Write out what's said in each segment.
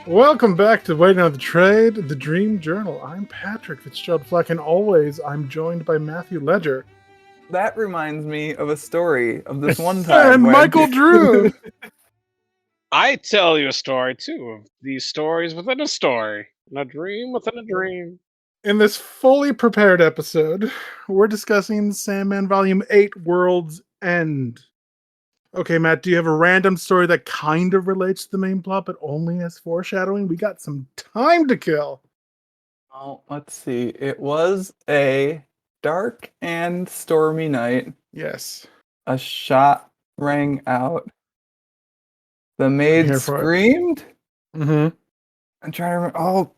Welcome back to Waiting on the Trade, the Dream Journal. I'm Patrick Fitzgerald Fleck, and always I'm joined by Matthew Ledger. That reminds me of a story of this one and time when Michael Drew. I tell you a story too of these stories within a story, and a dream within a dream. In this fully prepared episode, we're discussing Sandman Volume 8, World's End. Okay, Matt, do you have a random story that kind of relates to the main plot, but only as foreshadowing? We got some time to kill. Oh, let's see. It was a dark and stormy night. Yes. A shot rang out. The maid screamed. Mm-hmm. I'm trying to remember. Oh,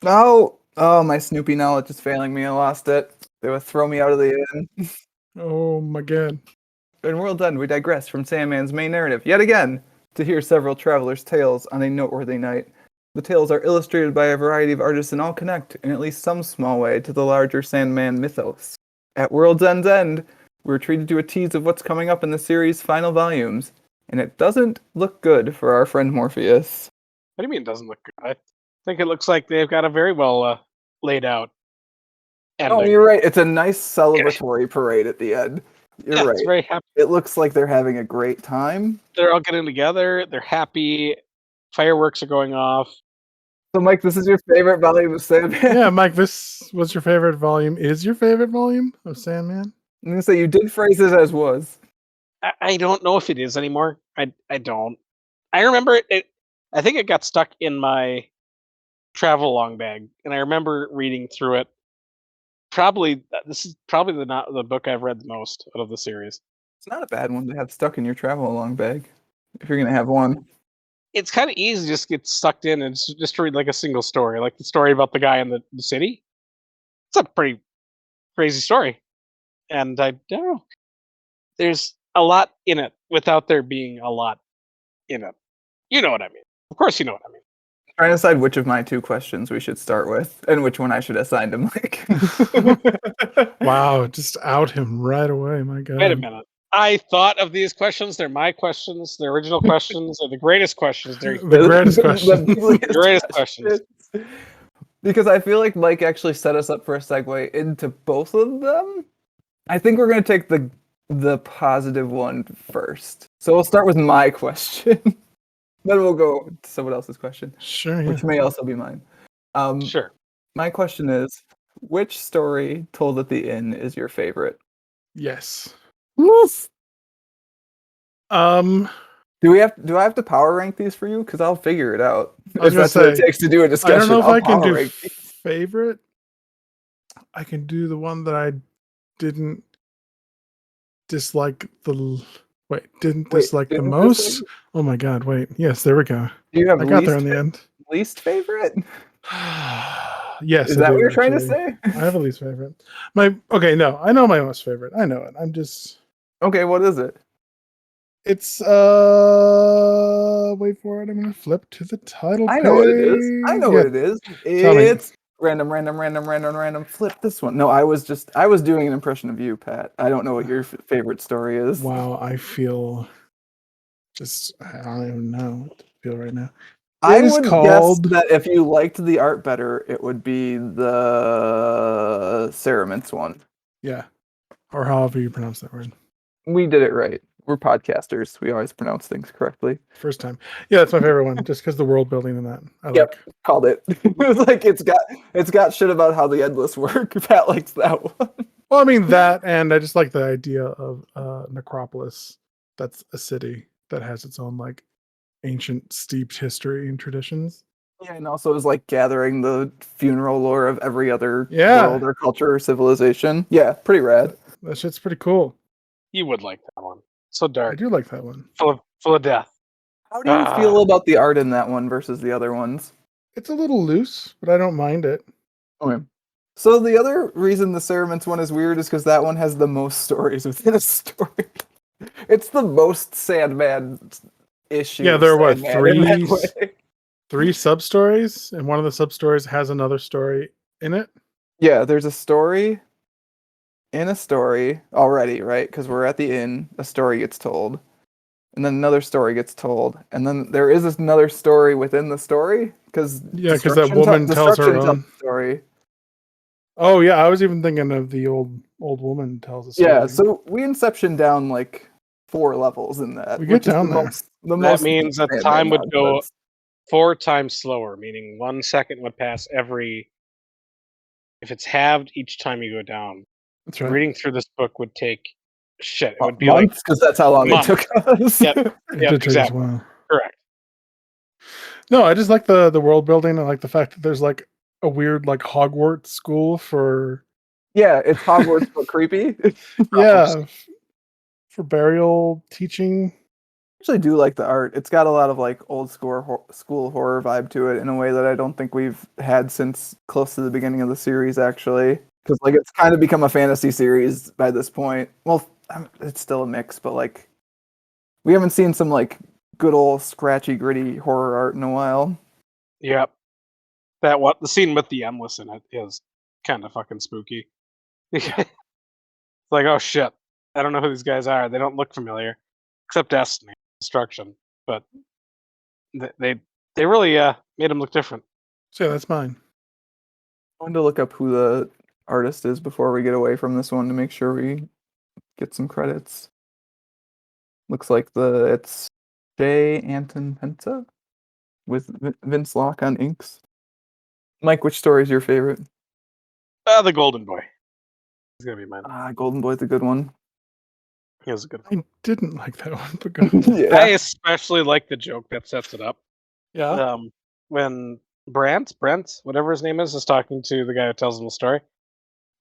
no. Oh, my Snoopy knowledge is failing me. I lost it. They would throw me out of the inn. Oh my god. In World's End, we digress from Sandman's main narrative yet again to hear several travelers' tales on a noteworthy night. The tales are illustrated by a variety of artists and all connect, in at least some small way, to the larger Sandman mythos. At World's End's end, we're treated to a tease of what's coming up in the series' final volumes, and it doesn't look good for our friend Morpheus. What do you mean it doesn't look good? I think it looks like they've got a very well laid out ending. Oh, you're right. It's a nice celebratory parade at the end. You're right. It's very happy. It looks like they're having a great time. They're all getting together. They're happy. Fireworks are going off. So, Mike, this is your favorite volume of Sandman? Yeah, Mike, this was your favorite volume. Is your favorite volume of Sandman? I'm going to say you did phrase it as was. I don't know if it is anymore. I don't. I remember it. I think it got stuck in my travel along bag, and I remember reading through it. This is probably the book I've read the most out of the series. It's not a bad one to have stuck in your travel along bag, if you're going to have one. It's kind of easy to just get sucked in and just to read like a single story, like the story about the guy in the city. It's a pretty crazy story. And I don't know. There's a lot in it without there being a lot in it. You know what I mean. Of course you know what I mean. I'm trying to decide which of my two questions we should start with and which one I should assign to Mike. Wow, just out him right away, my God. Wait a minute. I thought of these questions. They're my questions. The original questions. They're the greatest questions. They're the greatest questions. The greatest questions. Because I feel like Mike actually set us up for a segue into both of them. I think we're going to take the positive one first. So we'll start with my question. Then we'll go to someone else's question. Sure, yeah. Which may also be mine. Sure. My question is, which story told at the inn is your favorite? Yes. Yes. Do I have to power rank these for you? Because I'll figure it out. If that's what it takes to do a discussion. I don't know if I can do rank favorite. I can do the one that I didn't dislike the most. Oh my God! Wait, yes, there we go. Do you have I got there in the end. Least favorite? Yes. Is that what you're trying to say? I have a least favorite. Okay, no, I know my most favorite. I know it. I'm just okay. What is it? It's wait for it. I'm gonna flip to the title page. I know what it is. What it is. It's random. Flip this one. No, I was doing an impression of you, Pat. I don't know what your favorite story is. Wow, I feel I don't even know what to feel right now. I would guess that if you liked the art better, it would be the Cerements one. Yeah, or however you pronounce that word. We did it right. We're podcasters. We always pronounce things correctly. First time. Yeah, that's my favorite one, just because the world building in that. Called it. It was like it's got shit about how the endless work. Pat likes that one. Well, I mean that, and I just like the idea of Necropolis. That's a city that has its own like ancient steeped history and traditions. Yeah, and also is like gathering the funeral lore of every other world or culture or civilization. Yeah, pretty rad. That shit's pretty cool. You would like that one. So dark. I do like that one. Full of death. How do you feel about the art in that one versus the other ones? It's a little loose, but I don't mind it. Okay. So the other reason the Cerements one is weird is because that one has the most stories within a story. It's the most Sandman issue. Yeah, there were three sub-stories, and one of the sub-stories has another story in it. Yeah, there's a story in a story already, right? Because we're at the inn, a story gets told. and then another story gets told, and then there is another story within the story because because that woman tells her Destruction tells own the story. Oh yeah, I was even thinking of the old woman tells a story. Yeah, so we Inception down like 4 levels in that, We which get is down there. the That most means that Sandman time would go nonsense. 4 times slower, meaning 1 second would pass every. If it's halved each time you go down, That's right. reading through this book would take shit. It would be like Months, because that's how long it months. took us. Yep, It yep, did take us a exactly. while. Correct. No, I just like the world building. I like the fact that there's like a weird like Hogwarts school for Yeah, it's Hogwarts but creepy. yeah for burial teaching. Actually do like the art. It's got a lot of like old school horror vibe to it in a way that I don't think we've had since close to the beginning of the series, actually. Because like it's kind of become a fantasy series by this point. Well, it's still a mix, but like we haven't seen some like good old scratchy gritty horror art in a while. Yep. The scene with the endless in it is kind of fucking spooky. It's like, oh shit, I don't know who these guys are. They don't look familiar, except Destiny, Destruction. But they really made them look different. So yeah, that's mine. I wanted to look up who the artist is before we get away from this one to make sure we get some credits. Looks like it's J. Anton Pensa with Vince Locke on inks. Mike, which story is your favorite? The Golden Boy. He's gonna be mine. Golden Boy's a good one. He was a good one. I didn't like that one, but go ahead. I especially like the joke that sets it up. Yeah. When Brent, whatever his name is talking to the guy who tells him the story.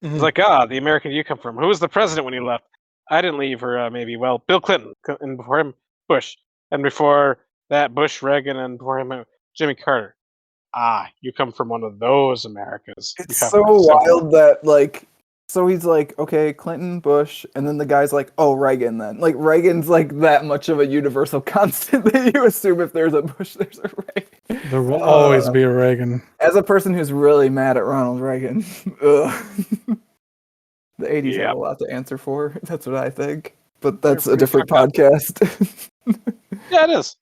Mhm. He's like, the American you come from. Who was the president when he left? I didn't leave, or maybe, Bill Clinton, and before him, Bush, and before that, Bush, Reagan, and before him, Jimmy Carter. You come from one of those Americas. You It's have so to separate. wild that like, so he's like, okay, Clinton, Bush, and then the guy's like, oh, Reagan then. Like Reagan's like that much of a universal constant that you assume if there's a Bush, there's a Reagan. There will always be a Reagan. As a person who's really mad at Ronald Reagan, the 80s have a lot to answer for. That's what I think. But that's a different podcast. Yeah, it is.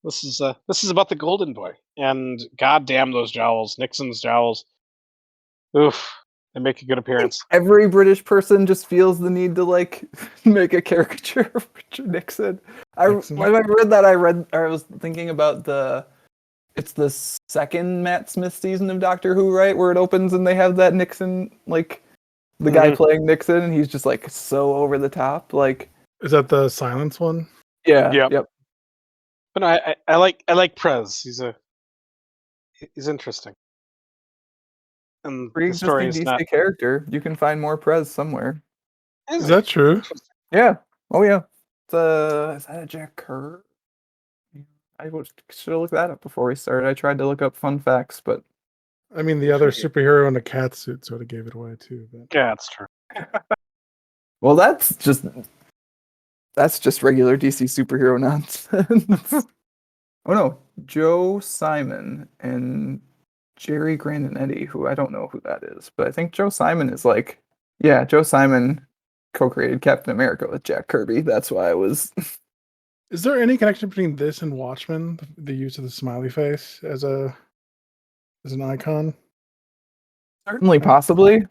This is about the Golden Boy, and goddamn those jowls, Nixon's jowls. Oof, they make a good appearance. Every British person just feels the need to like make a caricature of Richard Nixon. When I read that, I was thinking about it's the second Matt Smith season of Doctor Who, right? Where it opens and they have that Nixon, like the guy playing Nixon, and he's just like so over the top. Like, is that the silence one? Yeah. Yep. But no, I like Prez. He's interesting. And the story is DC not character. You can find more Prez somewhere. Is that true? Yeah. Oh yeah. Is that a Jack Kirby? I should have looked that up before we started. I tried to look up fun facts, but I mean, the other superhero in a cat suit sort of gave it away too. But... Yeah, that's true. Well, that's just regular DC superhero nonsense. Oh no, Joe Simon and Jerry Grandinetti, who I don't know who that is, but I think Joe Simon is like, yeah, Joe Simon co-created Captain America with Jack Kirby. That's why I was. Is there any connection between this and Watchmen? The use of the smiley face as an icon? Certainly, possibly.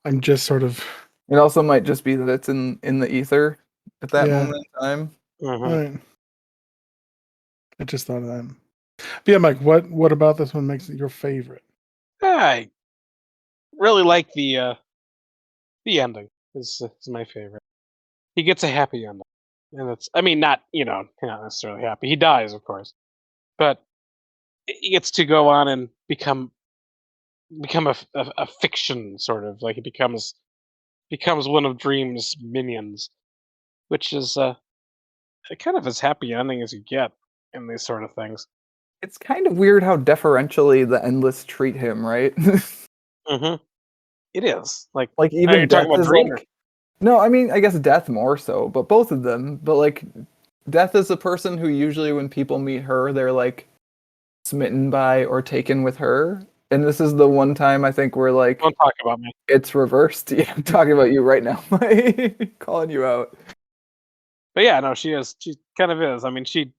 I'm just sort of. It also might just be that it's in the ether at that moment in time. Right. I just thought of that. But yeah, Mike, what about this one makes it your favorite? I really like the ending. Is my favorite. He gets a happy ending, and it's not not necessarily happy. He dies, of course, but he gets to go on and become a fiction sort of, like he becomes one of Dream's minions, which is kind of as happy ending as you get in these sort of things. It's kind of weird how deferentially the Endless treat him, right? It is like even you're Death talking about is Dreamer. like. No, I mean I guess Death more so, but both of them. But like Death is a person who usually when people meet her, they're like smitten by or taken with her. And this is the one time I think where like Don't talk about me. It's reversed. Yeah, I'm talking about you right now. Calling you out. But yeah, no, she is. She kind of is. I mean, she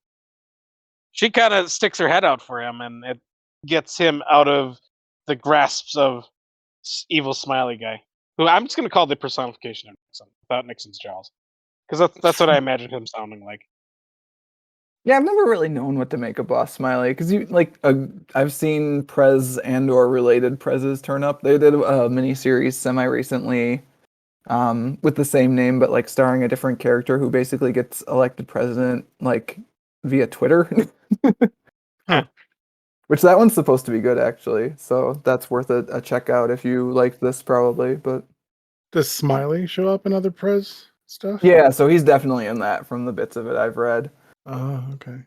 kind of sticks her head out for him, and it gets him out of the grasps of evil smiley guy, who I'm just gonna call the personification of Nixon without Nixon's jaws, because that's what I imagine him sounding like. Yeah, I've never really known what to make of Boss Smiley because I've seen Prez and or related Prezes turn up. They did a miniseries semi recently, with the same name but like starring a different character who basically gets elected president like via Twitter. Huh. Which that one's supposed to be good actually, so that's worth a check out if you like this probably. But Does Smiley show up in other Prez stuff? yeah, so he's definitely in that from the bits of it I've read. Oh, okay.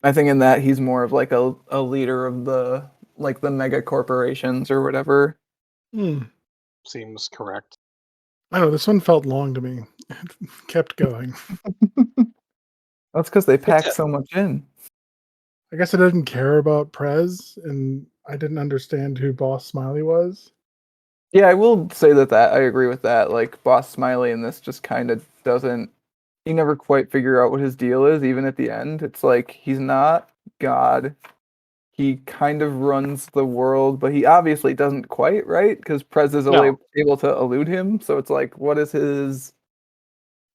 I think in that he's more of like a leader of the like the mega corporations or whatever. Hmm. Seems correct. I know this one felt long to me. It kept going. That's because they pack It's so much in. I guess I didn't care about Prez, and I didn't understand who Boss Smiley was. Yeah, I will say that I agree with that. Like Boss Smiley in this just kind of doesn't. You never quite figure out what his deal is, even at the end. It's like he's not God. He kind of runs the world, but he obviously doesn't quite, right? Because Prez is only No, able to elude him. So it's like, what is his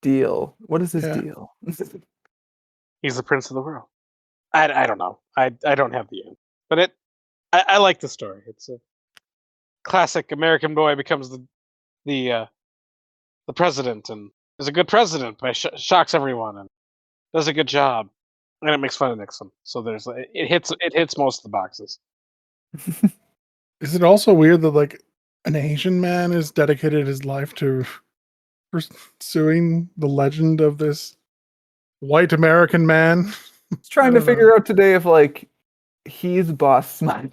deal? What is his Yeah. deal? he's the prince of the world. I don't know. I don't have the end, but I like the story. It's a classic American boy becomes the the president and is a good president, but shocks everyone and does a good job, and it makes fun of Nixon. So there's it hits most of the boxes. Is it also weird that like an Asian man has dedicated his life to pursuing the legend of this white American man? was trying I to don't know. figure out today if like he's Boss Smiley,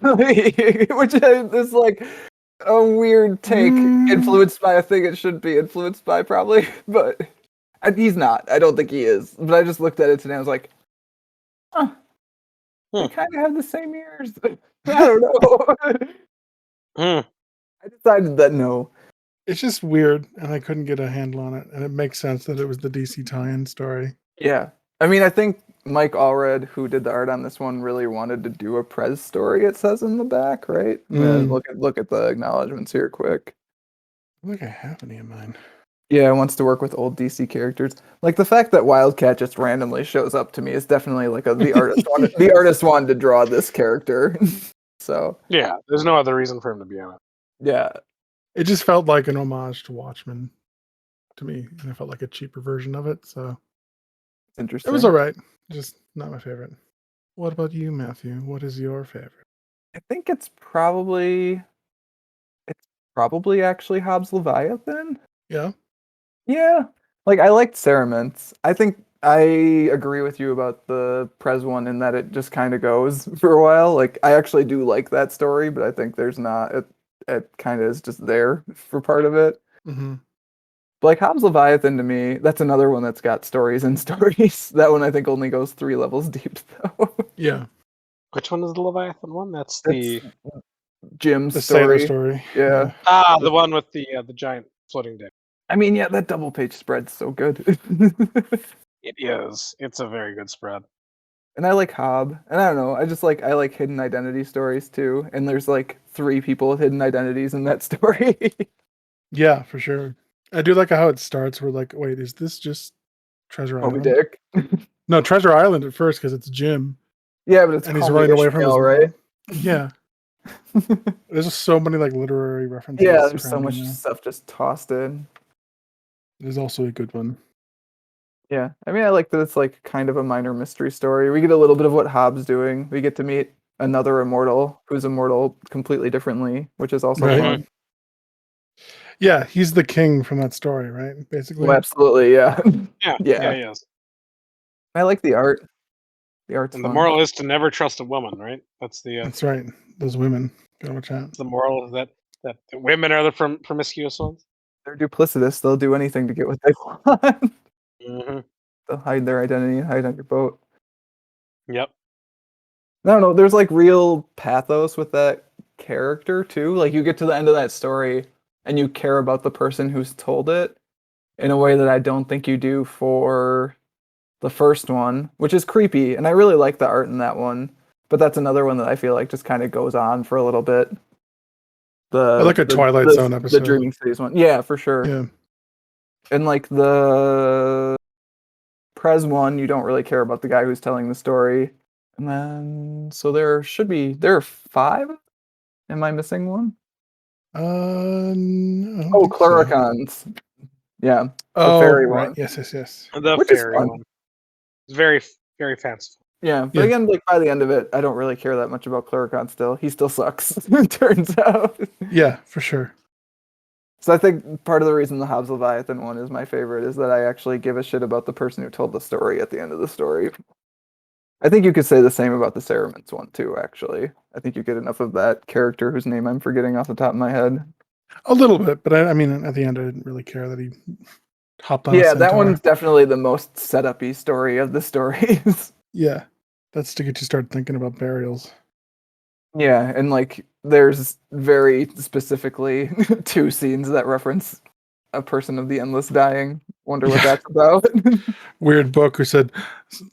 which is like a weird take, influenced by a thing it should be influenced by, probably. But he's not. I don't think he is. But I just looked at it today. and I was like, huh, they Hmm. kind of have the same ears. I don't know. Hmm. I decided that no. It's just weird, and I couldn't get a handle on it. And it makes sense that it was the DC tie-in story. Yeah. I mean, I think Mike Allred, who did the art on this one, really wanted to do a Prez story. It says in the back, right? Look at the acknowledgments here, quick. I think I have any in mind. Yeah, wants to work with old DC characters. Like the fact that Wildcat just randomly shows up to me is definitely like the artist wanted to draw this character. So Yeah, there's no other reason for him to be in it. yeah, It just felt like an homage to Watchmen to me, and I felt like a cheaper version of it. So it's it interesting. was all right, just not my favorite. What about you, Matthew? What is your favorite? I think it's probably actually Hobbs Leviathan. Yeah. Yeah. Like I liked Ceraments. I think I agree with you about the Prez one in that it just kind of goes for a while. Like I actually do like that story, but I think there's not it kind of is just there for part of it. Mm-hmm. But like Hobbs Leviathan to me, that's another one that's got stories and stories. That one I think only goes 3 levels deep though. Yeah. Which one is the Leviathan one? That's That's the Jim's The sailor story. story. Yeah. the one with the giant floating dick. I mean, yeah, that double page spread's so good. It is. It's a very good spread. And I like Hob. And I don't know, I like hidden identity stories too. And there's like 3 people with hidden identities in that story. Yeah, for sure. I do like how it starts. We're like, wait, is this just Treasure Moby Island? Dick. No, Treasure Island at first because it's Jim Yeah, but it's and he's Call Me running away from his Ishmael, right? mom. Yeah. There's just so many like literary references. Yeah, there's so crammed in much there. stuff just tossed in. There's also a good one. Yeah, I mean, I like that it's like kind of a minor mystery story. We get a little bit of what Hobbs doing. We get to meet another immortal who's immortal completely differently, which is also Right. fun. Yeah, he's the king from that story, right? Well, Basically. absolutely, yeah. Yeah, Yeah. he is. I like the art. The art's And the fun. moral is to never trust a woman, right? That's That's right. Those women. Gotta watch out. the moral that women are the promiscuous ones. They're duplicitous. They'll do anything to get what they want. Mm-hmm. They'll hide their identity and hide on your boat. Yep. I don't know. There's like real pathos with that character too. Like you get to the end of that story and you care about the person who's told it in a way that I don't think you do for the first one, which is creepy, and I really like the art in that one. But that's another one that I feel like just kind of goes on for a little bit. I like a Twilight Zone The episode. Dreaming Cities one, yeah, for sure. Yeah. And like the Prez one, you don't really care about the guy who's telling the story. And then so there are 5. Am I missing one? No, I don't Oh, think so. Claricons. Yeah, the Oh, fairy right. one. Yes, yes, yes. The Which is fairy fun. one. It's very, very fanciful. Yeah, but Yeah. again, like by the end of it, I don't really care that much about Claricon still. He still sucks, it turns out. Yeah, for sure. So I think part of the reason the Hobbs Leviathan one is my favorite is that I actually give a shit about the person who told the story at the end of the story. I think you could say the same about the Cerements one too, actually. I think you get enough of that character whose name I'm forgetting off the top of my head. A little bit, but I mean, at the end, I didn't really care that he hopped on a Yeah, that centaur. one's definitely the most setup-y story of the stories. Yeah, that's to get you start thinking about burials. Yeah, and like there's very specifically 2 scenes that reference a person of the endless dying. Wonder what Yeah. that's about. Weird book who said,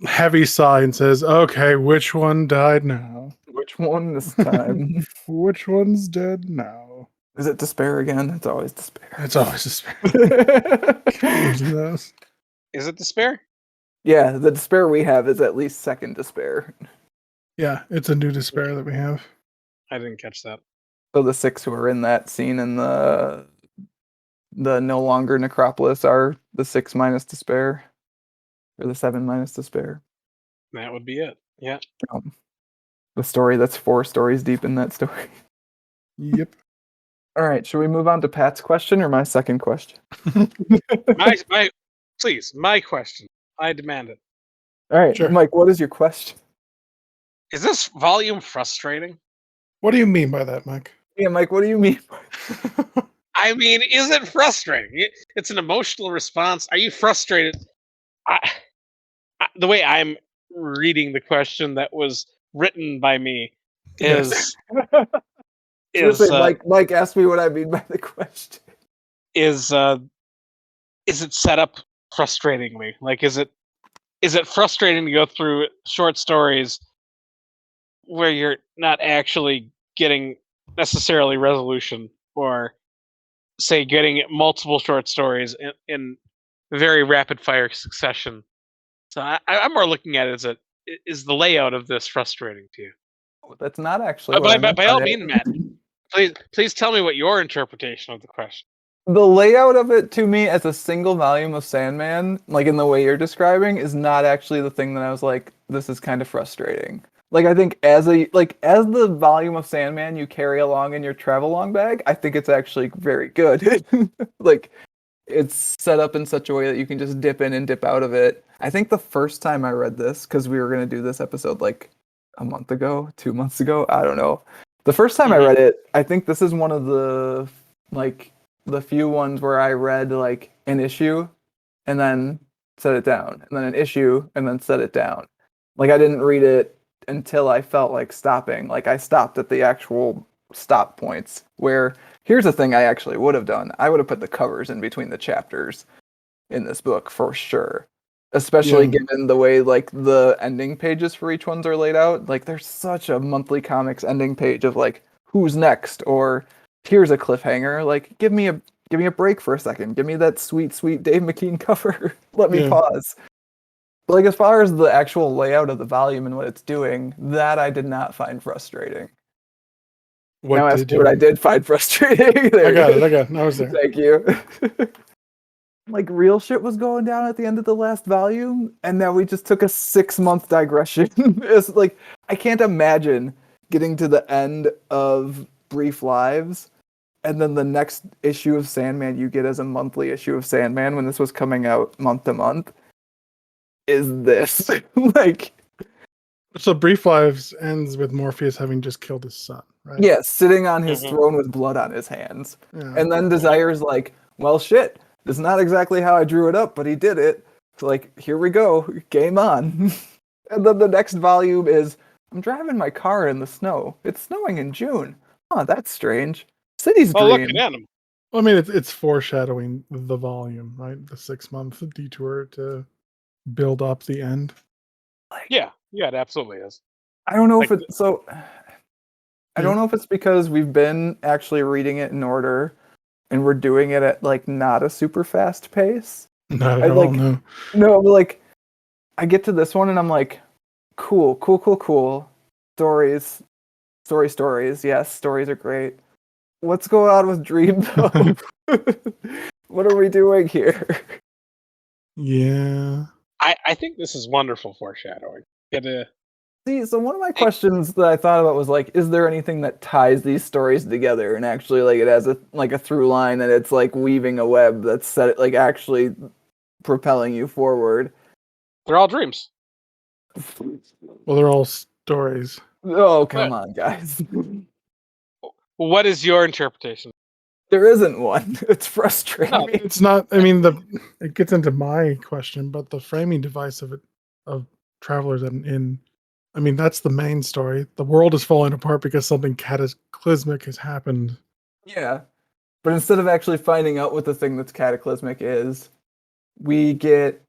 heavy sigh and says, okay, which one died now? Which one this time? Which one's dead now? Is it despair again? It's always despair. It's always despair. Losing those. Is it despair? Yeah, the despair we have is at least second despair. Yeah, it's a new despair that we have. I didn't catch that. So the 6 who are in that scene in the no longer necropolis are the 6 minus despair, or the 7 minus despair. That would be it. Yeah. The story that's 4 stories deep in that story. Yep. All right, should we move on to Pat's question or my second question? Please, my question. I demand it. All right, Sure. Mike, what is your question? Is this volume frustrating? What do you mean by that, Mike? Yeah, Mike, what do you mean? I mean, is it frustrating? It's an emotional response. Are you frustrated? The way I'm reading the question that was written by me is Mike asked me what I mean by the question. is it set up frustratingly? Like, is it frustrating to go through short stories where you're not actually getting necessarily resolution, or say getting multiple short stories in very rapid fire succession? So I'm more looking at it as is the layout of this frustrating to you? That's not actually what I meant By all by it. means, Matt, please tell me what your interpretation of the question. The layout of it to me as a single volume of Sandman, like in the way you're describing, is not actually the thing that I was like, this is kind of frustrating. Like I think as the volume of Sandman you carry along in your travel along bag, I think it's actually very good. Like it's set up in such a way that you can just dip in and dip out of it. I think the first time I read this, because we were gonna do this episode like a month ago, 2 months ago, I don't know. The first time I read it, I think this is one of the few ones where I read like an issue and then set it down, and then an issue and then set it down. Like I didn't read it until I felt like stopping. Like I stopped at the actual stop points where here's the thing I actually would have done. I would have put the covers in between the chapters in this book for sure. Especially given the way like the ending pages for each ones are laid out. Like there's such a monthly comics ending page of like who's next, or here's a cliffhanger. Like give me a break for a second. Give me that sweet Dave McKean cover. Let me pause. But like as far as the actual layout of the volume and what it's doing, that I did not find frustrating. Now ask me what I did find frustrating. I got it. I was there. Thank you. Like real shit was going down at the end of the last volume, and now we just took a 6-month digression. It's like I can't imagine getting to the end of Brief Lives, and then the next issue of Sandman you get as a monthly issue of Sandman when this was coming out month to month is this. Like so Brief Lives ends with Morpheus having just killed his son, right? Yeah, sitting on his throne with blood on his hands. Yeah. And then Desire's like, well shit, this is not exactly how I drew it up, but he did it. So like, here we go, game on. And then the next volume is, I'm driving my car in the snow. It's snowing in June. Oh, that's strange. City's Oh, dream. look at him. Well, I mean, it's foreshadowing the volume, right? The 6-month detour to build up the end. Yeah, it absolutely is. I don't know Like, if it's so. I don't know if it's because we've been actually reading it in order, and we're doing it at like not a super fast pace. Not I at all. like No. no, but like I get to this one and I'm like, cool. Stories. Yes, stories are great. What's going on with Dream though? What are we doing here? Yeah. I think this is wonderful foreshadowing. See, so one of my questions that I thought about was like, is there anything that ties these stories together and actually like it has a through line and it's like weaving a web that's set like actually propelling you forward? They're all dreams. Well, they're all stories. Oh, come on, guys. What is your interpretation? There isn't one. It's frustrating. No, It's not. I mean, it gets into my question, but the framing device of Travelers in. I mean, that's the main story. The world is falling apart because something cataclysmic has happened. Yeah. But instead of actually finding out what the thing that's cataclysmic is, we get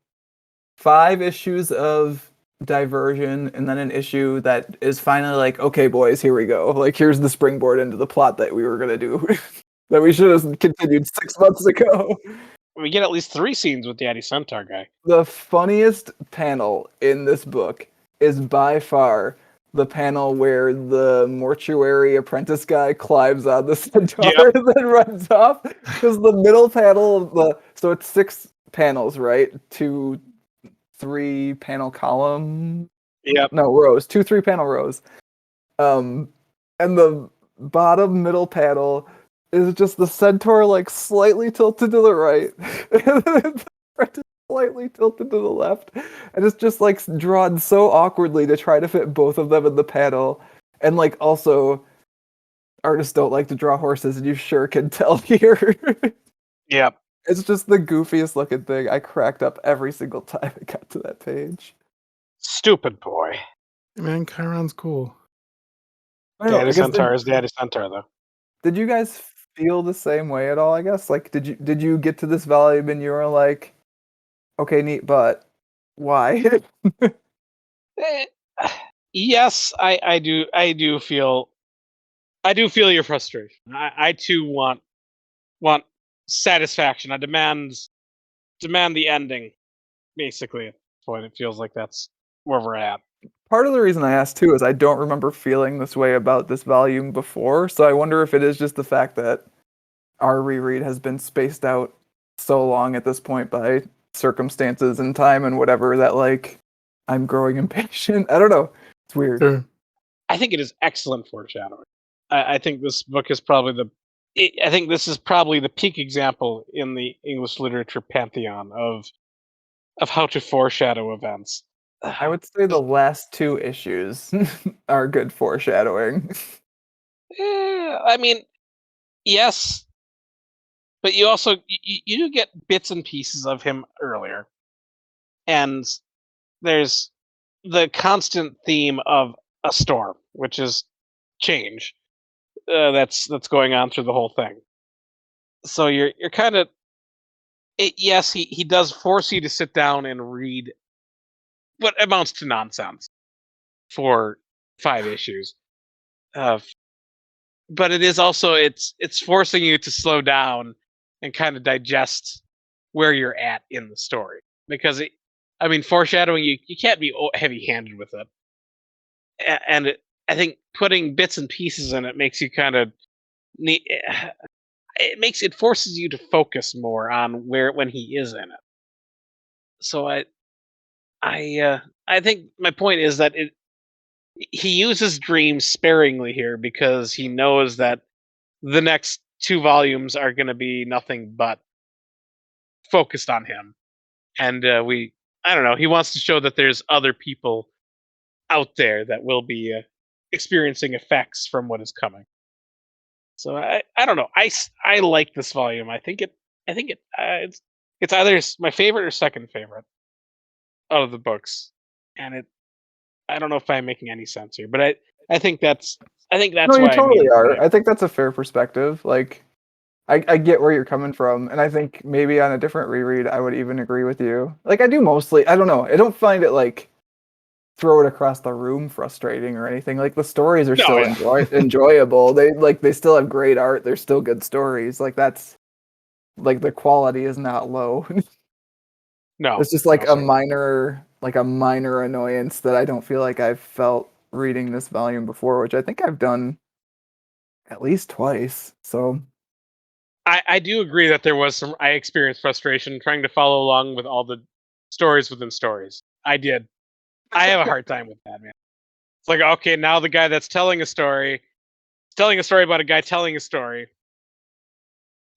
5 issues of diversion and then an issue that is finally like, okay, boys, here we go. Like, here's the springboard into the plot that we were going to do that we should have continued 6 months ago. we get at least 3 scenes with Daddy Centaur guy. The funniest panel in this book is by far the panel where the mortuary apprentice guy climbs on the centaur and then runs off. Because the middle panel of so it's 6 panels, right? 2, 3 panel column. Yep. No, rows. 2, 3 panel rows. And the bottom middle panel is just the centaur like slightly tilted to the right. And then the apprentice slightly tilted to the left, and it's just like drawn so awkwardly to try to fit both of them in the panel. And like also, artists don't like to draw horses, and you sure can tell here. Yep. It's just the goofiest looking thing. I cracked up every single time I got to that page. Stupid boy. Man, Chiron's cool. Daddy Centaur is Daddy Centaur though. Did you guys feel the same way at all? I guess like did you get to this volume and you were like, okay, neat, but why? Yes, I do feel your frustration. I too want satisfaction. I demand the ending. Basically, at this point, it feels like that's where we're at. Part of the reason I asked too is I don't remember feeling this way about this volume before, so I wonder if it is just the fact that our reread has been spaced out so long at this point by circumstances and time and whatever that like I'm growing impatient. I don't know. It's weird. Sure. I think it is excellent foreshadowing. I think this book is probably I think this is probably the peak example in the English literature pantheon of how to foreshadow events. I would say the last 2 issues are good foreshadowing. I mean, yes, but you also you do get bits and pieces of him earlier, and there's the constant theme of a storm, which is change. That's going on through the whole thing. So you're kind of yes, he does force you to sit down and read what amounts to nonsense for 5 issues. But it is also it's forcing you to slow down and kind of digest where you're at in the story, because foreshadowing, you can't be heavy-handed with it, and I think putting bits and pieces in it makes you kind of it forces you to focus more on when he is in it. So I think my point is that he uses dreams sparingly here because he knows that the next 2 volumes are going to be nothing but focused on him, and I don't know. He wants to show that there's other people out there that will be experiencing effects from what is coming. So I don't know. I like this volume. I think it's either my favorite or second favorite out of the books, and I don't know if I'm making any sense here, but I think that's No, you why I made totally it. are. I think that's a fair perspective. Like I get where you're coming from, and I think maybe on a different reread, I would even agree with you. Like I do mostly. I don't know. I don't find it like throw it across the room frustrating or anything. Like the stories are No, still yeah. enjoyable. They still have great art. They're still good stories. Like that's like the quality is not low. No, It's just like no, sir. a minor annoyance that I don't feel like I've felt reading this volume before, which I think I've done at least twice. So I do agree that there was some. I experienced frustration trying to follow along with all the stories within stories. I did. I have a hard time with that, man. It's like, okay, now the guy that's telling a story about a guy telling a story,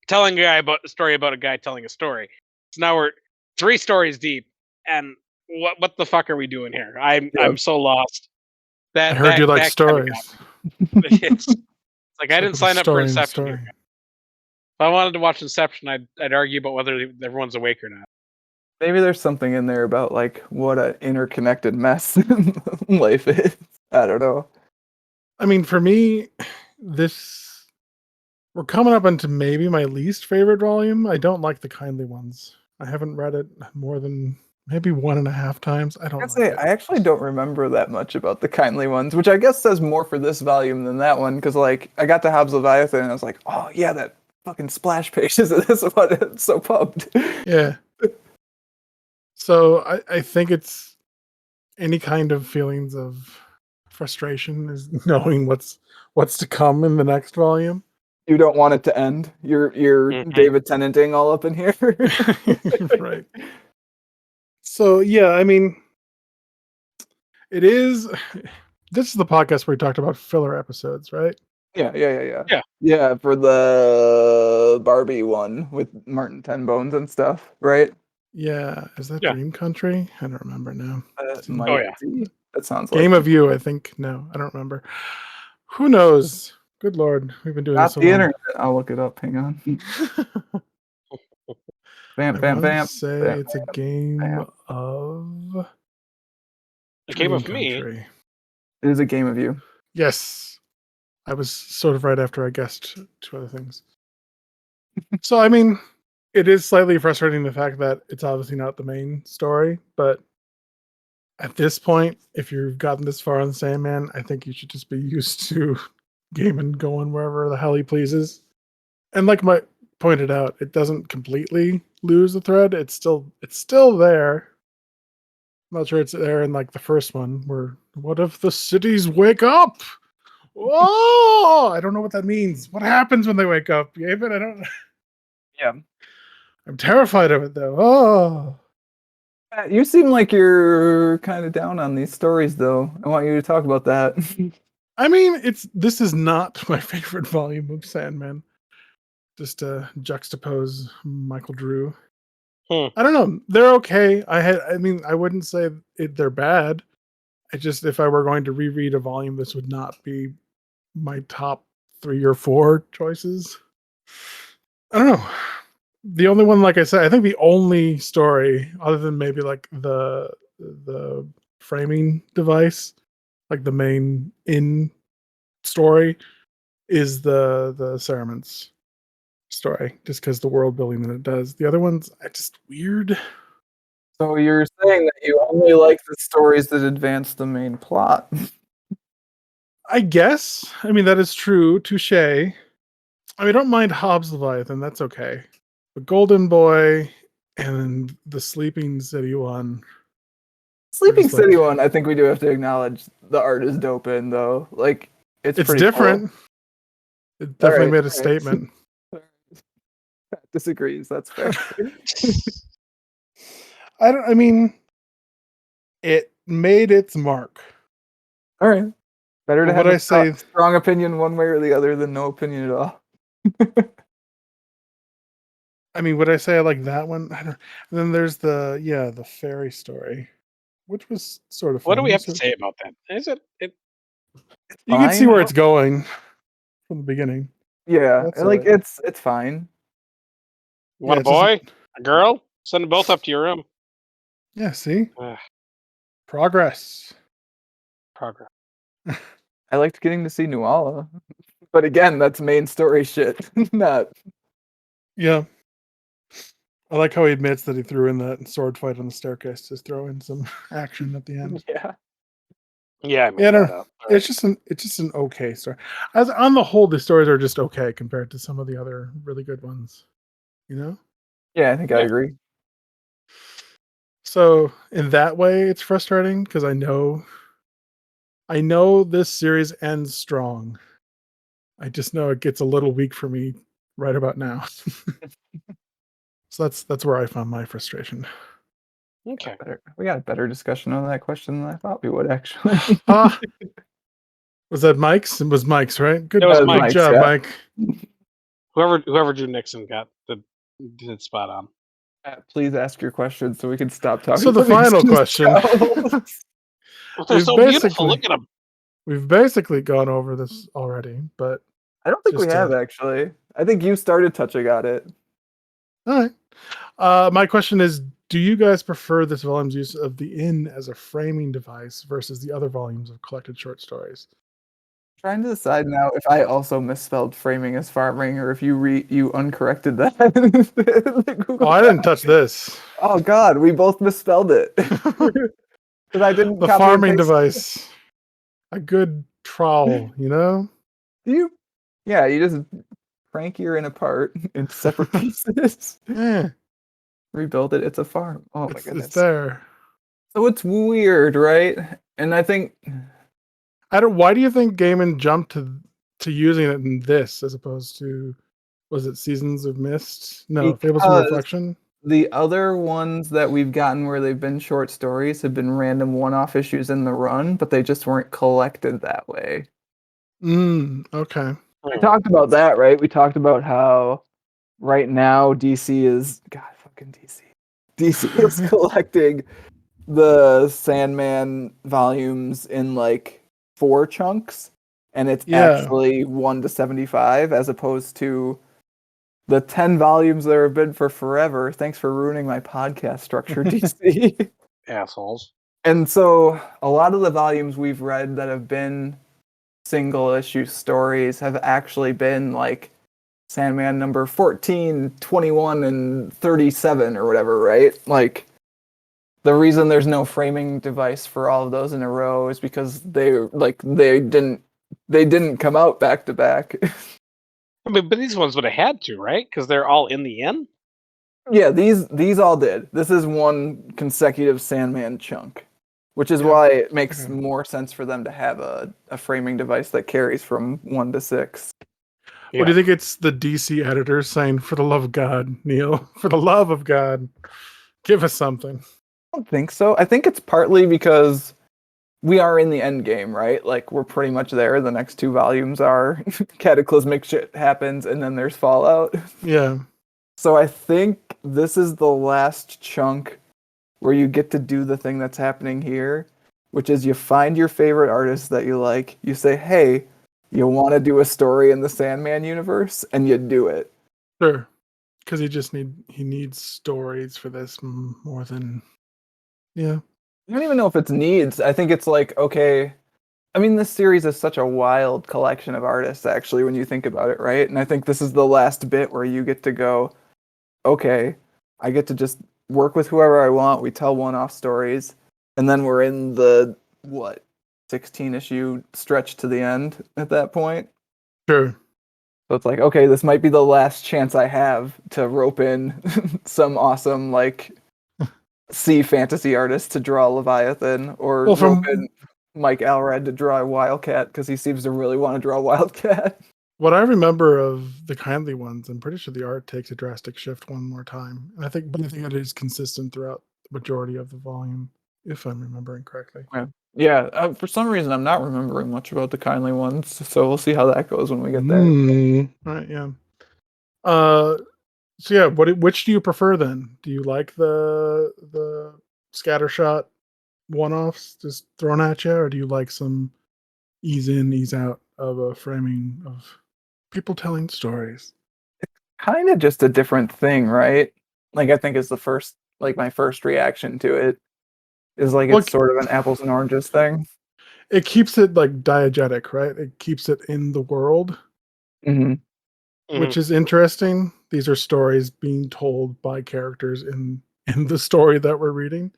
telling a guy about a story about a guy telling a story. So now we're 3 stories deep, and what the fuck are we doing here? yeah, I'm so lost. I That heard you that like that kind of got stories. me. It's like I Talk didn't about sign up for story and Inception here. story. If I wanted to watch Inception, I'd argue about whether everyone's awake or not. maybe there's something in there about like what an interconnected mess life is. I don't know. I mean, for me, this we're coming up into maybe my least favorite volume. I don't like the kindly ones. I haven't read it more than maybe 1.5 times. I don't I like say it. I actually don't remember that much about the kindly ones, which I guess says more for this volume than that one. Because like I got to Hobbs Leviathan, and I was like, oh yeah, that fucking splash page is this one. It's so pumped. Yeah. So I think it's any kind of feelings of frustration is knowing what's to come in the next volume. You don't want it to end. You're Mhm. David Tennanting all up in here. Right. So yeah, I mean, it is. This is the podcast where we talked about filler episodes, right? Yeah. Yeah. Yeah, for the Barbie one with Martin Tenbones and stuff, right? Yeah. Is that Yeah. Dream Country? I don't remember now. That Oh might yeah. be. That sounds Game like of You, I think. No, I don't remember. Who knows? Good Lord, we've been doing this not so the long. internet. I'll look it up. Hang on. I Vamp, vamp, want to vamp, say vamp, it's a game vamp. of It came Dream with me. Country. It is a game of you. Yes, I was sort of right after I guessed 2 other things. So, I mean, it is slightly frustrating the fact that it's obviously not the main story, but at this point, if you've gotten this far on Sandman, I think you should just be used to Gaiman going wherever the hell he pleases. And like Mike pointed out, it doesn't completely lose the thread. It's still there. I'm not sure it's there in like the first one where what if the cities wake up? Oh, I don't know what that means. What happens when they wake up? David, I don't. Yeah. I'm terrified of it though. Oh, You seem like you're kind of down on these stories, though. I want you to talk about that. I mean, this is not my favorite volume of Sandman. Just to juxtapose Michael Drew. Hmm. I don't know. They're okay. I mean, I wouldn't say they're bad. I just, if I were going to reread a volume, this would not be my top 3 or 4 choices. I don't know. The only one, like I said, I think the only story, other than maybe like the framing device, like the main in story, is the Cerements story, just because the world building that it does. The other ones are just weird. So you're saying that you only like the stories that advance the main plot. I guess. I mean, that is true. Touche. I mean, I don't mind Hobbs Leviathan. That's okay. But Golden Boy and the Sleeping City one are Sleeping just like, City one, I think we do have to acknowledge the art is dope in though. Like it's it's pretty cool. different. It All definitely right, made a all right. statement. Disagrees. That's fair. I mean, it made its mark. All right. Better to But have what a I say, strong opinion one way or the other than no opinion at all. I mean, would I say I like that one? I don't. And then there's the fairy story, which was sort of What do fun. we have to say about that? Is it? You can see Fine. where it's going from the beginning. Yeah, That's like it. it's fine. You Yeah, want a it doesn't. boy? A girl? Send them both up to your room. Yeah, see Ugh, progress. progress. I liked getting to see Nuala, but again, that's main story shit. Not Yeah. I like how he admits that he threw in that sword fight on the staircase to throw in some action at the end. Yeah. Yeah, I Yeah, made I don't that up. it's just an okay story. As on the whole, the stories are just okay compared to some of the other really good ones. You know? Yeah, I think I Yeah. agree. So in that way, it's frustrating because I know this series ends strong. I just know it gets a little weak for me right about now. So that's where I found my frustration. Okay. We got a better discussion on that question than I thought we would, actually. Ah, was that Mike's? It was Mike's, right? It was Good Mike's, job, yeah. Mike. Whoever drew Nixon did spot on. Please ask your question so we can stop talking So the about these final question. shows. But they're we've so beautiful. basically Look at them. we've basically gone over this already, but I don't think we just have, actually. I think you started touching on it. all right. My question is, do you guys prefer this volume's use of the inn as a framing device versus the other volumes of collected short stories? Trying to decide now if I also misspelled framing as farming or if you uncorrected that in the Oh, Google I Doc. didn't touch this. Oh God, we both misspelled it. Because I didn't The copy and farming paste. device. A good trowel, you know? You, yeah, you just crank your in apart into separate pieces. Yeah, Rebuild it. It's a farm. Oh my it's goodness. there. So it's weird, right? And I think Why do you think Gaiman jumped to using it in this as opposed to, was it Seasons of Mist? No, Fables from because Reflection. the other ones that we've gotten where they've been short stories have been random one-off issues in the run, but they just weren't collected that way. Okay. We talked about that, right? We talked about how right now DC is God fucking DC. DC is collecting the Sandman volumes in like 4 chunks, and it's Yeah. actually 1 to 75 as opposed to the 10 volumes there have been for forever. Thanks for ruining my podcast structure, DC. Assholes. And so a lot of the volumes we've read that have been single issue stories have actually been like Sandman number 14, 21, and 37 or whatever, right? Like the reason there's no framing device for all of those in a row is because they didn't come out back to back. I mean, but these ones would have had to, right? Because they're all in the inn. Yeah, these all did. This is one consecutive Sandman chunk, which is Yeah. why it makes Okay. more sense for them to have a framing device that carries from 1 to 6. What do you think it's the DC editors saying, for the love of God, Neil, for the love of God, give us something? I don't think so. I think it's partly because we are in the end game, right? Like we're pretty much there. The next 2 volumes are cataclysmic shit happens and then there's Fallout. Yeah. So I think this is the last chunk where you get to do the thing that's happening here, which is you find your favorite artist that you like, you say, "Hey, you want to do a story in the Sandman universe?" and you do it. Sure. Because he needs stories for this more than, yeah. I don't even know if it's needs. I think it's like, okay, I mean, this series is such a wild collection of artists, actually, when you think about it, right? And I think this is the last bit where you get to go, okay, I get to just work with whoever I want. We tell one-off stories, and then we're in the what 16 issue stretch to the end at that point. Sure. So it's like, okay, this might be the last chance I have to rope in some awesome like sea fantasy artist to draw Leviathan, or Well, rope in from Mike Alred to draw Wildcat because he seems to really want to draw Wildcat. what I remember of the kindly ones, I'm pretty sure the art takes a drastic shift one more time. And but I think it is consistent throughout the majority of the volume, if I'm remembering correctly. Yeah, for some reason I'm not remembering much about the kindly ones, so we'll see how that goes when we get there. Right, yeah. Uh, so yeah, which do you prefer then? Do you like the scattershot one-offs just thrown at you, or do you like some ease in, ease out of a framing of people telling stories? Kind of just a different thing, right? Like I think is my first reaction to it is like Well, it's sort of an apples and oranges thing. it keeps it like diegetic, right? It keeps it in the world. Hmm. which is interesting. These are stories being told by characters in the story that we're reading,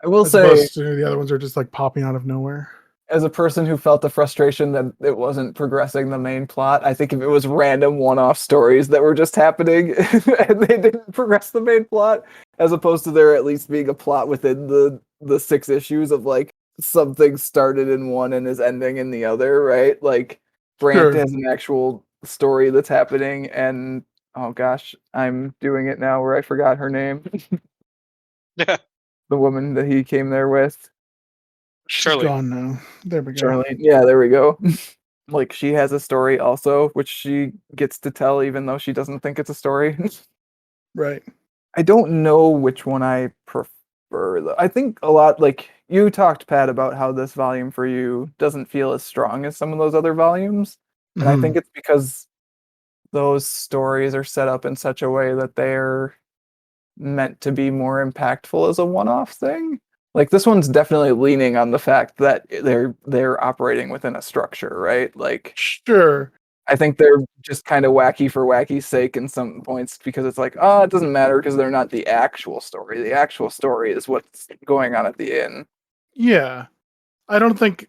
I will as say, opposed to the other ones are just like popping out of nowhere. as a person who felt the frustration that it wasn't progressing the main plot, I think if it was random one-off stories that were just happening and they didn't progress the main plot, as opposed to there at least being a plot within the 6 issues of like something started in one and is ending in the other, right? Like Brant Sure. has an actual story that's happening, and oh gosh, I'm doing it now where I forgot her name. Yeah, The woman that he came there with. She's Charlene. gone now. There we go. Charlene. Yeah, there we go. Like she has a story also, which she gets to tell even though she doesn't think it's a story. Right. I don't know which one I prefer though. I think a lot like you talked, Pat, about how this volume for you doesn't feel as strong as some of those other volumes. And I think Mhm. it's because those stories are set up in such a way that they're meant to be more impactful as a one-off thing. Like this one's definitely leaning on the fact that they're operating within a structure, right? Like Sure. I think they're just kind of wacky for wacky's sake in some points because it's like, oh, it doesn't matter because they're not the actual story. The actual story is what's going on at the inn. Yeah. I don't think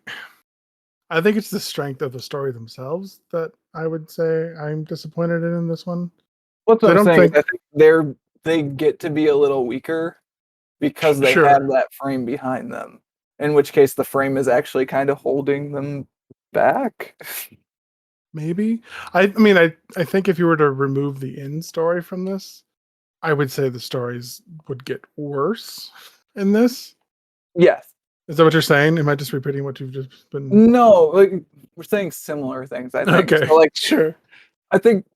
I think it's the strength of the story themselves that I would say I'm disappointed in this one. What's what I I'm don't saying is think I think they get to be a little weaker because they have sure. that frame behind them. In which case the frame is actually kind of holding them back. Maybe. I mean I think if you were to remove the in story from this, I would say the stories would get worse in this. Yes. Is that what you're saying? Am I just repeating what you've just been No, like we're saying similar things, I think. Okay. So like Sure. I think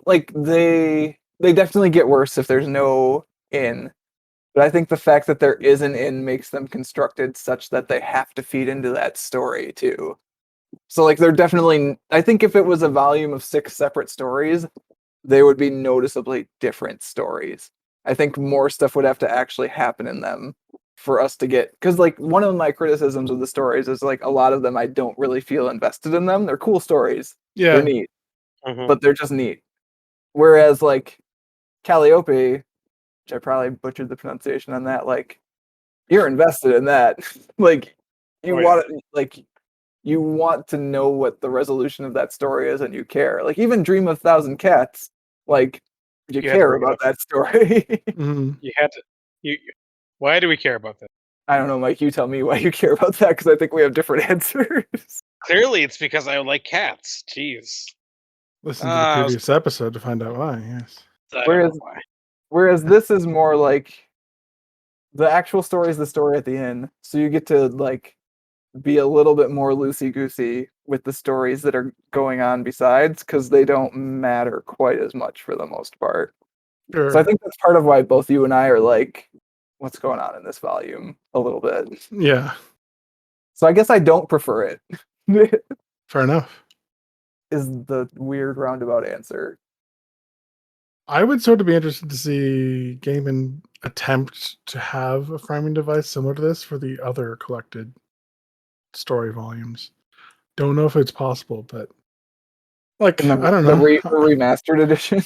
like they definitely get worse if there's no in. But I think the fact that there is an in makes them constructed such that they have to feed into that story too. So like they're definitely I think if it was a volume of 6 separate stories, they would be noticeably different stories. I think more stuff would have to actually happen in them for us to get because like one of my criticisms of the stories is like a lot of them I don't really feel invested in them. They're cool stories. They're Yeah. neat, Mhm. but they're just neat. Whereas like Calliope, which I probably butchered the pronunciation on that, like you're invested in that. Like you Oh yeah. want like you want to know what the resolution of that story is and you care. Like even Dream of Thousand Cats, like you You had to care bring it about up. that story. Mhm. You had to. Why do we care about that? I don't know, Mike, you tell me why you care about that because I think we have different answers. Clearly, it's because I like cats. Jeez. Listen to the I was. previous episode to find out why, yes. I don't know whereas why. whereas this is more like the actual story is the story at the end. So you get to like be a little bit more loosey goosey with the stories that are going on besides because they don't matter quite as much for the most part. So I Sure. think that's part of why both you and I are like, what's going on in this volume a little bit. Yeah. So I guess I don't prefer it, Fair enough. is the weird roundabout answer. I would sort of be interested to see Gaiman attempt to have a framing device similar to this for the other collected story volumes. Don't know if it's possible, but like And I don't the, know. the remastered edition.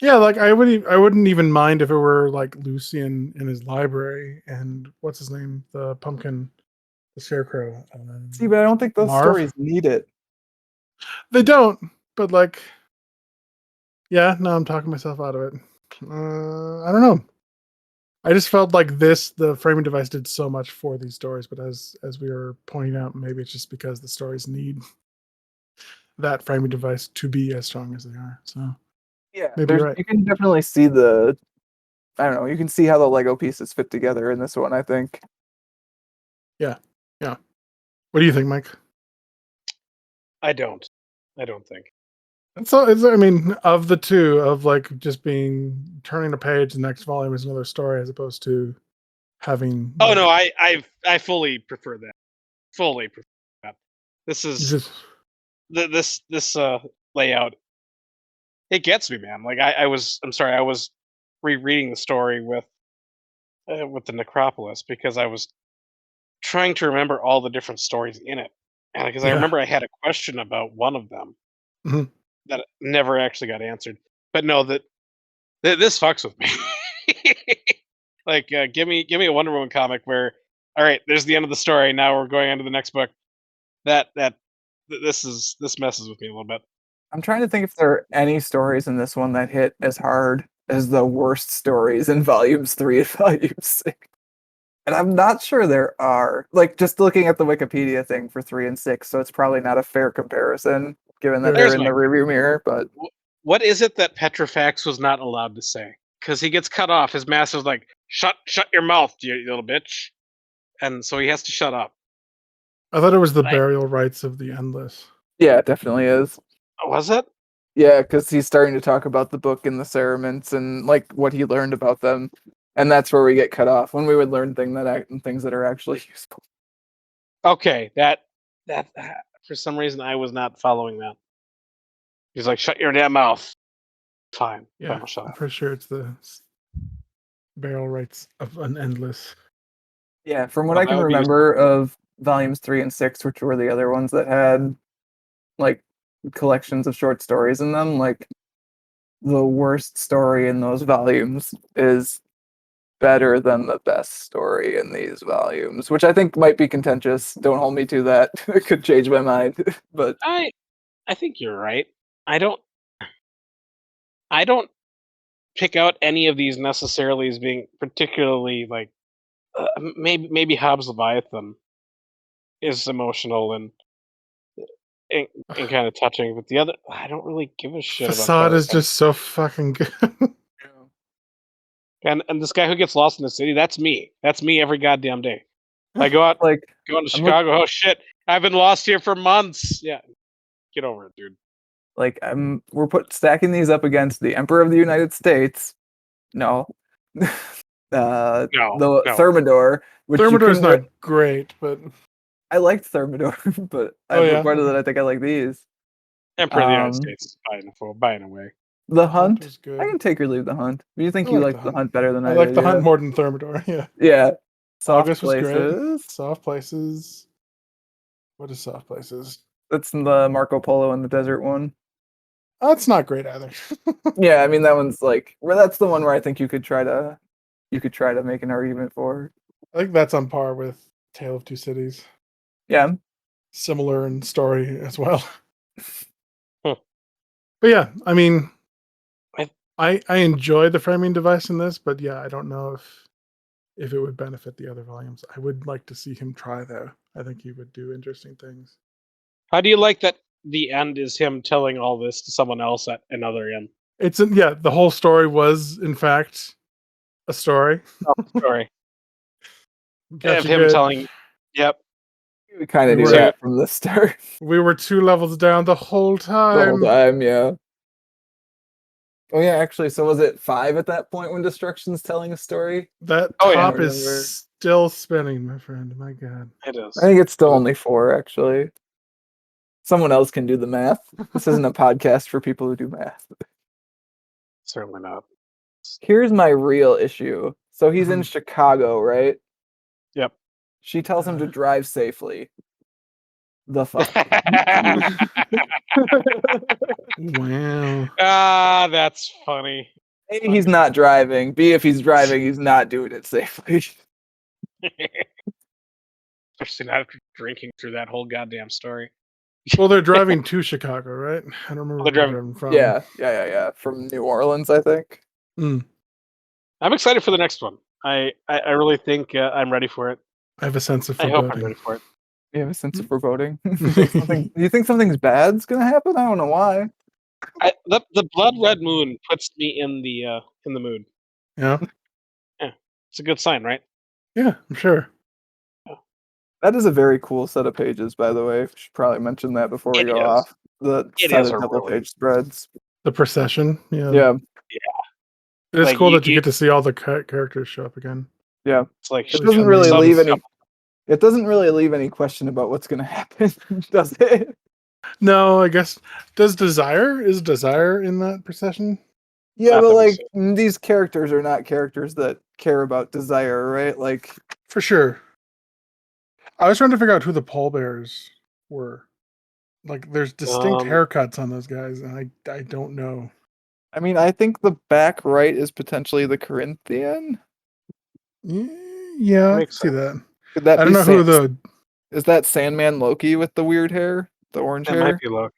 Yeah, like I wouldn't even mind if it were like Lucian in his library and what's his name, the pumpkin, the scarecrow, See, but I don't think those Marv. stories need it. They don't, but like, yeah, no, I'm talking myself out of it. I don't know. I just felt like the framing device did so much for these stories, but as we were pointing out, maybe it's just because the stories need that framing device to be as strong as they are. So Yeah, maybe there's you're right. you can definitely see the I don't know, you can see how the Lego pieces fit together in this one, I think. Yeah, yeah. What do you think, Mike? I don't. I don't think. So it's, I mean, of the two, of like just being turning a page, the next volume is another story, as opposed to having Oh like no, I fully prefer that. Fully prefer that. This you is just this layout. It gets me, man. Like I'm sorry, I was rereading the story with the Necropolis because I was trying to remember all the different stories in it, and because I yeah. remember I had a question about one of them, Mhm. that never actually got answered. But no, this fucks with me. Like, give me a Wonder Woman comic where, all right, there's the end of the story. Now we're going on to the next book. This messes with me a little bit. I'm trying to think if there are any stories in this one that hit as hard as the worst stories in volumes 3 and volume 6. And I'm not sure there are. Like, just looking at the Wikipedia thing for 3 and 6, so it's probably not a fair comparison, given that There's they're in the rearview mirror, but What is it that Petrofax was not allowed to say? Because he gets cut off. His master's like, shut your mouth, you little bitch. And so he has to shut up. I thought it was the Like- burial rites of the endless. yeah, it definitely is. Was it? Yeah, because he's starting to talk about the book and the cerements and like what he learned about them, and that's where we get cut off when we would learn things that are actually useful. Okay, that for some reason I was not following that. He's like, shut your damn mouth. Fine. Yeah, Fine, I'll shut I'm up. pretty sure it's the burial rites of an endless. Yeah, from what Well, I can that would be remember of volumes 3 and 6, which were the other ones that had like collections of short stories in them, like the worst story in those volumes is better than the best story in these volumes, which I think might be contentious. Don't hold me to that. It could change my mind. But I think you're right. I don't pick out any of these necessarily as being particularly like maybe Hobbes Leviathan is emotional and kind of touching, but the other I don't really give a shit about Facade that. is just so fucking good. And this guy who gets lost in the city, that's me. That's me every goddamn day. I go out like going to I'm Chicago. Oh shit, I've been lost here for months. Yeah, get over it, dude. we're stacking these up against the Emperor of the United States. No. The No. Thermidor, which you Thermidor's couldn't not great, but I liked Thermidor, but Oh, yeah? more than I think I like these. Emperor of the United Um, States is buying away. The Hunt Hunt. was I good. can take or leave the Hunt. Do you think I you like like the Hunt better than I I like did? the Hunt Yeah. more than Thermidor. Yeah. Yeah. Soft August was great. Places. Soft Places. What is Soft Places? That's the Marco Polo in the desert one. That's not great either. Yeah, I mean that one's like that's the one where I think you could try to make an argument for. I think that's on par with Tale of Two Cities. Yeah. Similar in story as well. Hmm. But yeah, I mean, I- I enjoy the framing device in this, but yeah, I don't know if it would benefit the other volumes. I would like to see him try though. I think he would do interesting things. How do you like that? The end is him telling all this to someone else at another end. Yeah, the whole story was in fact a story. Story Got of you him good. telling. Yep. We kind of We knew were- that from the start. We were 2 levels down the whole The whole time. time, yeah. Oh yeah, actually, so was it 5 at that point when Destruction's telling a story? That Oh, yeah. top I remember. is still spinning, my friend. My God. It is. I think it's still only 4, actually. Someone else can do the math. This isn't a podcast for people who do math. Certainly not. Here's my real issue. So he's in Mhm. Chicago, right? Yep. She tells him to drive safely. The fuck? Wow. That's funny. A, he's not driving. B, if he's driving, he's not doing it safely. Especially not after drinking through that whole goddamn story. Well, they're driving to Chicago, right? I don't remember They're where they're driving- driving from. Yeah. From New Orleans, I think. Mm. I'm excited for the next one. I really think I'm ready for it. I have a sense of I hope I'm foreboding. ready for it. You have a sense of foreboding. You think something's bad's gonna happen? I don't know why. The blood red moon puts me in the mood. Yeah. It's a good sign, right? Yeah, I'm sure. That is a very cool set of pages, by the way. We should probably mention that before we It go is. off. The It set is of a double really- page spreads. The procession. Yeah. Yeah, It's Like, cool you- that you get to see all the characters show up again. yeah. It's like It doesn't really Some leave stuff. any. It doesn't really leave any question about what's gonna happen, does it? No, I guess is Desire in that procession? Yeah, Not but that we like see. these characters are not characters that care about desire, right? Like, For sure. I was trying to figure out who the pallbearers were. Like, there's distinct Um, haircuts on those guys, and I don't know. I mean, I think the back right is potentially the Corinthian. Yeah, I can Makes see sense. that. Could that I don't be know who the. Is that Sandman Loki with the weird hair, the orange That hair? might be Loki.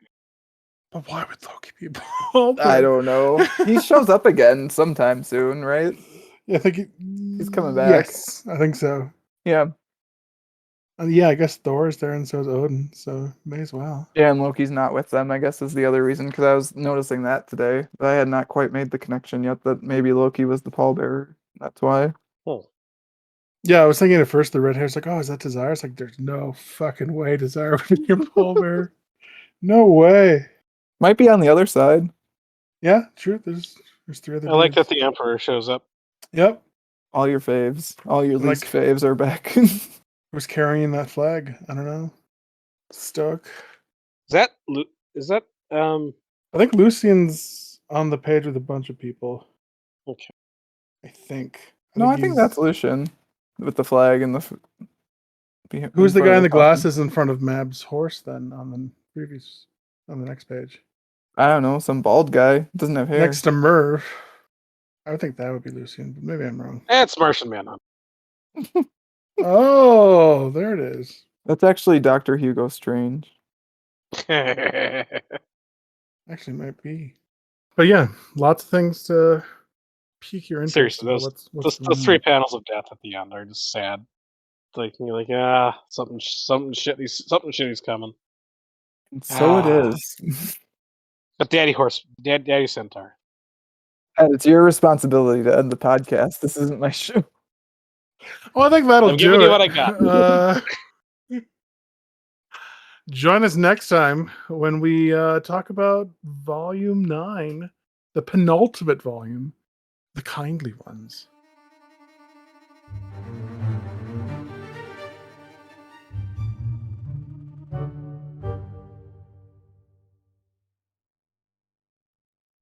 But why would Loki be bald? I don't know. He shows up again sometime soon, right? Yeah, I think He's coming back. Yes, I think so. Yeah. And yeah, I guess Thor is there, and so is Odin. So may as well. Yeah, and Loki's not with them, I guess is the other reason, because I was noticing that today. But I had not quite made the connection yet that maybe Loki was the pallbearer. That's why. Oh. Yeah, I was thinking at first the red hair's like, oh, is that Desire? It's like, there's no fucking way Desire would be your pallbearer. No way. Might be on the other side. Yeah, true. There's 3 other I like that dudes. the Emperor shows up. Yep. All your faves, all your Like- least faves are back. Who's carrying that flag? I don't know. Stoic. Is that I think Lucian's on the page with a bunch of people. okay? I think. No, I think he's- that's Lucian with the flag and the. Who's the front guy of in the coffin. glasses in front of Mab's horse then on the next page? I don't know, some bald guy doesn't have hair. Next to Merv. I would think that would be Lucian, but maybe I'm wrong. It's Martian Manhunter. Oh, there it is. That's actually Dr. Hugo Strange. Actually, might be. But yeah, lots of things to pique your interest. Seriously, about what's those going 3 on. panels of death at the end are just sad. Like you're like, something shitty's coming. And so it Ah. is. But Daddy Centaur. And it's your responsibility to end the podcast. This isn't my show. Oh, I think that'll I'm do giving it. you what I got. Join us next time when we talk about Volume 9, the penultimate volume, The Kindly Ones.